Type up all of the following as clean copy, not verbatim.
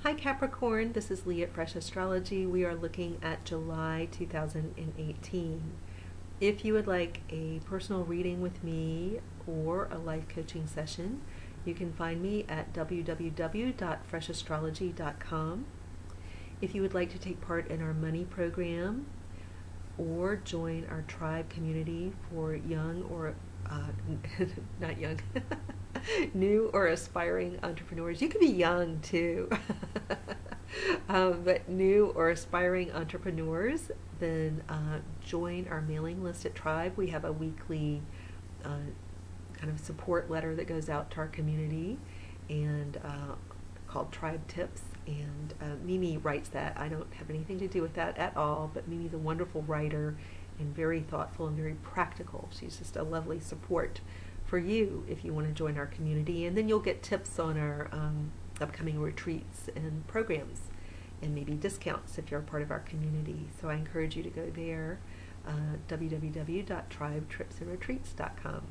Hi Capricorn, this is Lee at Fresh Astrology. We are looking at July 2018. If you would like a personal reading with me or a life coaching session, you can find me at www.freshastrology.com. If you would like to take part in our money program or join our tribe community for young or not young, new or aspiring entrepreneurs. You could be young too, but new or aspiring entrepreneurs, then join our mailing list at Tribe. We have a weekly kind of support letter that goes out to our community and called Tribe Tips. And Mimi writes that. I don't have anything to do with that at all, but Mimi's a wonderful writer and very thoughtful and very practical. She's just a lovely support for you if you want to join our community. And then you'll get tips on our upcoming retreats and programs and maybe discounts if you're a part of our community. So I encourage you to go there, www.tribetripsandretreats.com.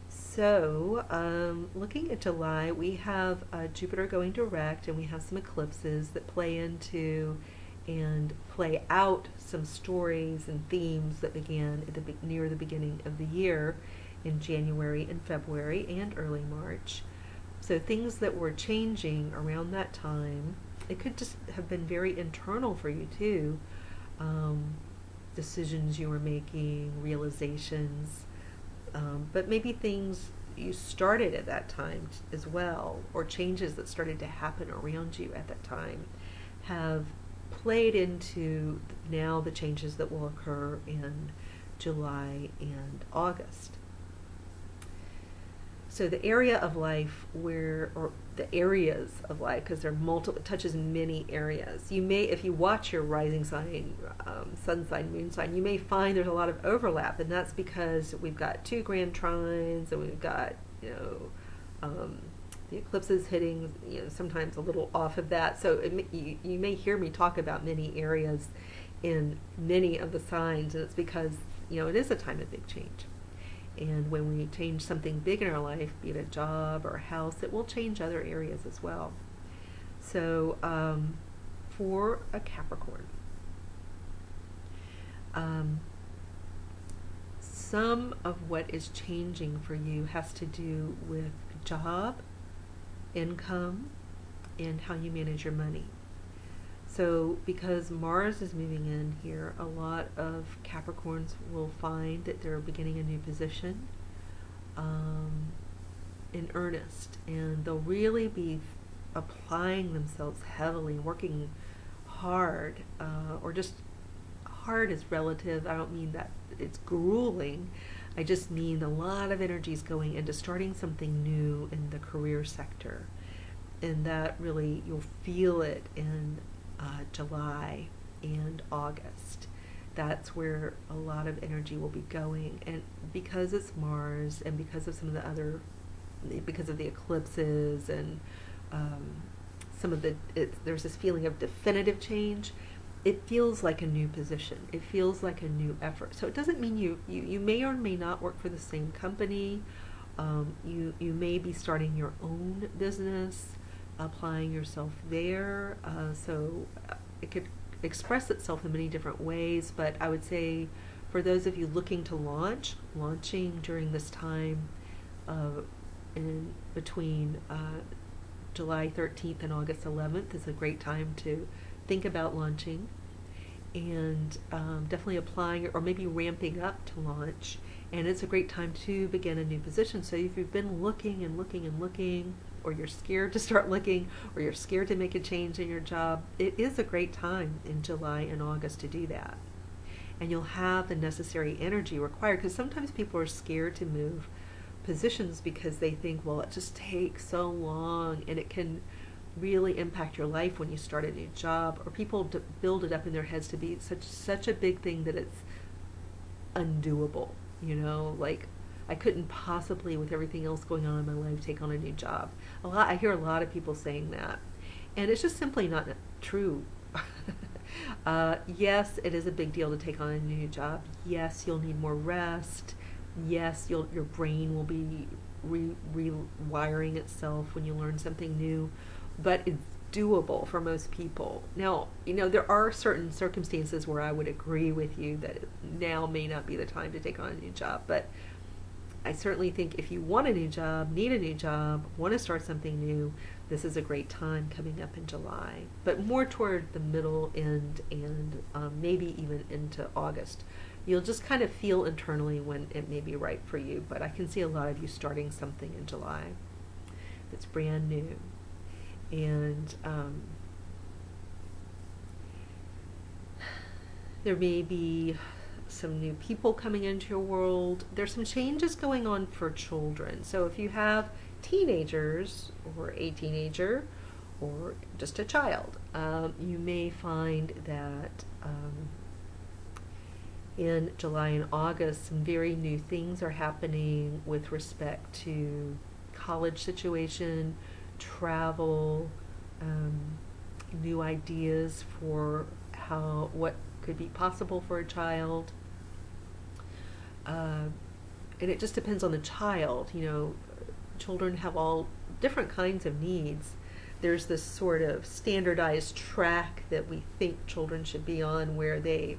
So looking at July, we have Jupiter going direct, and we have some eclipses that play into and play out some stories and themes that began at near the beginning of the year in January and February and early March. So things that were changing around that time, it could just have been very internal for you too. Decisions you were making, realizations, but maybe things you started at that time as well, or changes that started to happen around you at that time have played into now the changes that will occur in July and August. So the area of life or the areas of life, because there are multiple, it touches many areas. You may, if you watch your rising sign, sun sign, moon sign, you may find there's a lot of overlap, and that's because we've got two grand trines, and we've got, the eclipses hitting, sometimes a little off of that. So you may hear me talk about many areas in many of the signs, and it's because, it is a time of big change. And when we change something big in our life, be it a job or a house, it will change other areas as well. So for a Capricorn, some of what is changing for you has to do with job, income, and how you manage your money. So because Mars is moving in here, a lot of Capricorns will find that they're beginning a new position in earnest, and they'll really be applying themselves heavily, working hard, or just hard is relative. I don't mean that it's grueling. I just mean a lot of energy is going into starting something new in the career sector, and that really, you'll feel it in July and August. That's where a lot of energy will be going, and because it's Mars, and because of some of the other, because of the eclipses and some of the, there's this feeling of definitive change. It feels like a new position. It feels like a new effort. So it doesn't mean you may or may not work for the same company. You may be starting your own business, applying yourself there. So it could express itself in many different ways, but I would say for those of you looking to launching during this time in between July 13th and August 11th is a great time to think about launching, and definitely applying or maybe ramping up to launch. And it's a great time to begin a new position. So if you've been looking and looking and looking, or you're scared to start looking, or you're scared to make a change in your job, it is a great time in July and August to do that. And you'll have the necessary energy required, because sometimes people are scared to move positions because they think, well, it just takes so long, and it can really impact your life when you start a new job, or people build it up in their heads to be such a big thing that it's undoable. Like, I couldn't possibly, with everything else going on in my life, take on a new job. I hear a lot of people saying that, and it's just simply not true. Yes, it is a big deal to take on a new job. Yes, you'll need more rest. Yes, your brain will be rewiring itself when you learn something new. But doable for most people. Now, there are certain circumstances where I would agree with you that now may not be the time to take on a new job, but I certainly think if you want a new job, need a new job, want to start something new, this is a great time coming up in July, but more toward the middle end and maybe even into August. You'll just kind of feel internally when it may be right for you, but I can see a lot of you starting something in July that's brand new. And there may be some new people coming into your world. There's some changes going on for children. So if you have teenagers or a teenager or just a child, you may find that in July and August some very new things are happening with respect to college situation, travel, new ideas for what could be possible for a child. And it just depends on the child. Children have all different kinds of needs. There's this sort of standardized track that we think children should be on, where they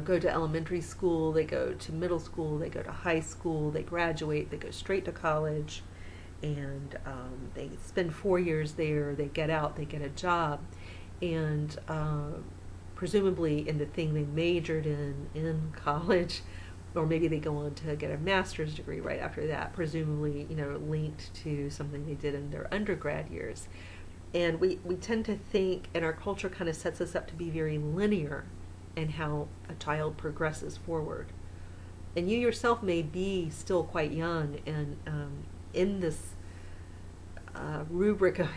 go to elementary school, they go to middle school, they go to high school, they graduate, they go straight to college, and they spend 4 years there, they get out, they get a job, and presumably in the thing they majored in college, or maybe they go on to get a master's degree right after that, presumably linked to something they did in their undergrad years. And we tend to think, and our culture kind of sets us up to be very linear in how a child progresses forward. And you yourself may be still quite young and in this rubric of,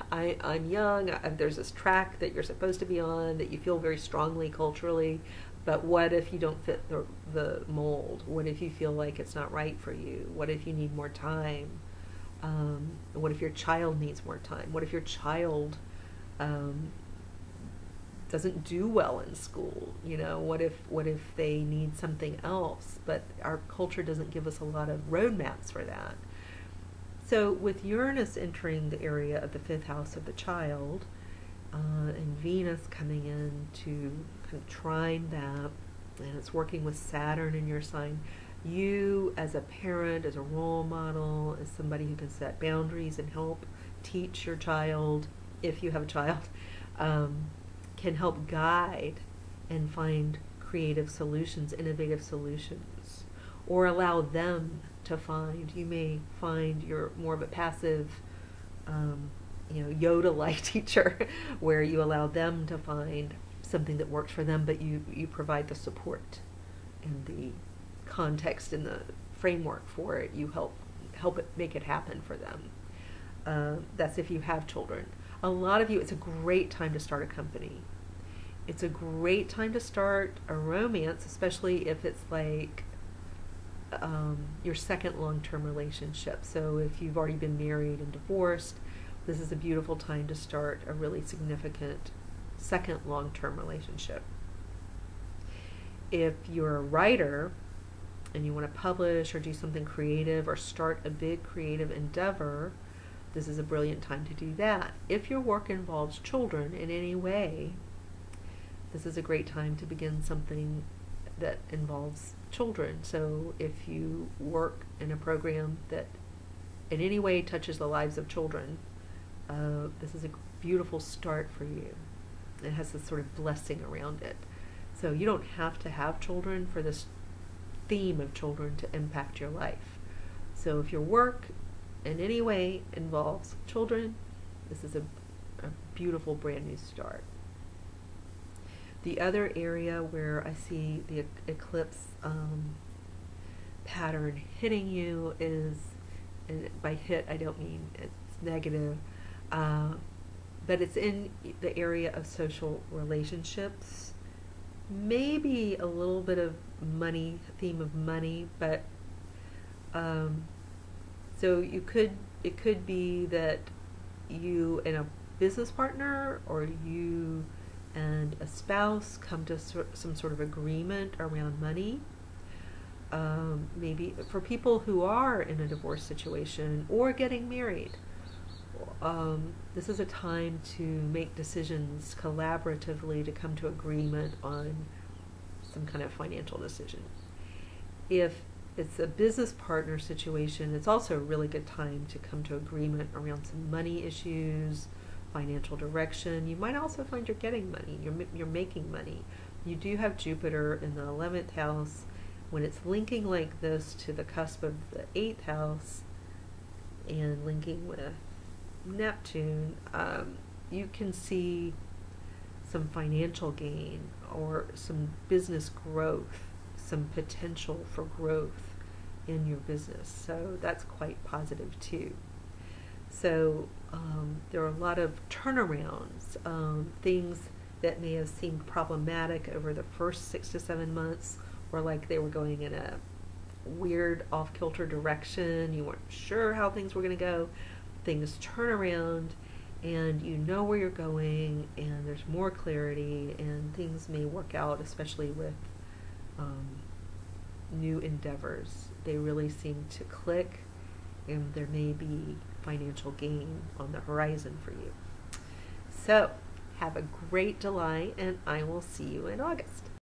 I'm young, there's this track that you're supposed to be on that you feel very strongly culturally, but what if you don't fit the mold? What if you feel like it's not right for you? What if you need more time? What if your child needs more time? What if your child doesn't do well in school? What if they need something else? But our culture doesn't give us a lot of roadmaps for that. So with Uranus entering the area of the 5th house of the child, and Venus coming in to kind of trine that, and it's working with Saturn in your sign, you as a parent, as a role model, as somebody who can set boundaries and help teach your child, if you have a child, can help guide and find creative solutions, innovative solutions, or allow them to find. You may find you're more of a passive, Yoda-like teacher, where you allow them to find something that works for them, but you provide the support and the context and the framework for it. You help it make it happen for them. That's if you have children. A lot of you, it's a great time to start a company. It's a great time to start a romance, especially if it's like your second long-term relationship. So if you've already been married and divorced, this is a beautiful time to start a really significant second long-term relationship. If you're a writer and you want to publish or do something creative or start a big creative endeavor, this is a brilliant time to do that. If your work involves children in any way, this is a great time to begin something that involves children. So if you work in a program that in any way touches the lives of children, this is a beautiful start for you. It has this sort of blessing around it. So you don't have to have children for this theme of children to impact your life. So if your work in any way involves children, this is a beautiful brand new start. The other area where I see the eclipse pattern hitting you is, and by hit I don't mean it's negative, but it's in the area of social relationships, maybe a little bit of money, theme of money, but so it could be that you and a business partner or you and a spouse come to some sort of agreement around money. Maybe for people who are in a divorce situation or getting married, this is a time to make decisions collaboratively to come to agreement on some kind of financial decision. If it's a business partner situation, it's also a really good time to come to agreement around some money issues, financial direction. You might also find you're getting money, you're making money. You do have Jupiter in the 11th house. When it's linking like this to the cusp of the 8th house and linking with Neptune, you can see some financial gain or some business growth, some potential for growth in your business. So that's quite positive too. So there are a lot of turnarounds, things that may have seemed problematic over the first 6 to 7 months, or like they were going in a weird off-kilter direction. You weren't sure how things were going to go. Things turn around and you know where you're going, and there's more clarity, and things may work out, especially with new endeavors. They really seem to click, and there may be financial gain on the horizon for you. So have a great July, and I will see you in August.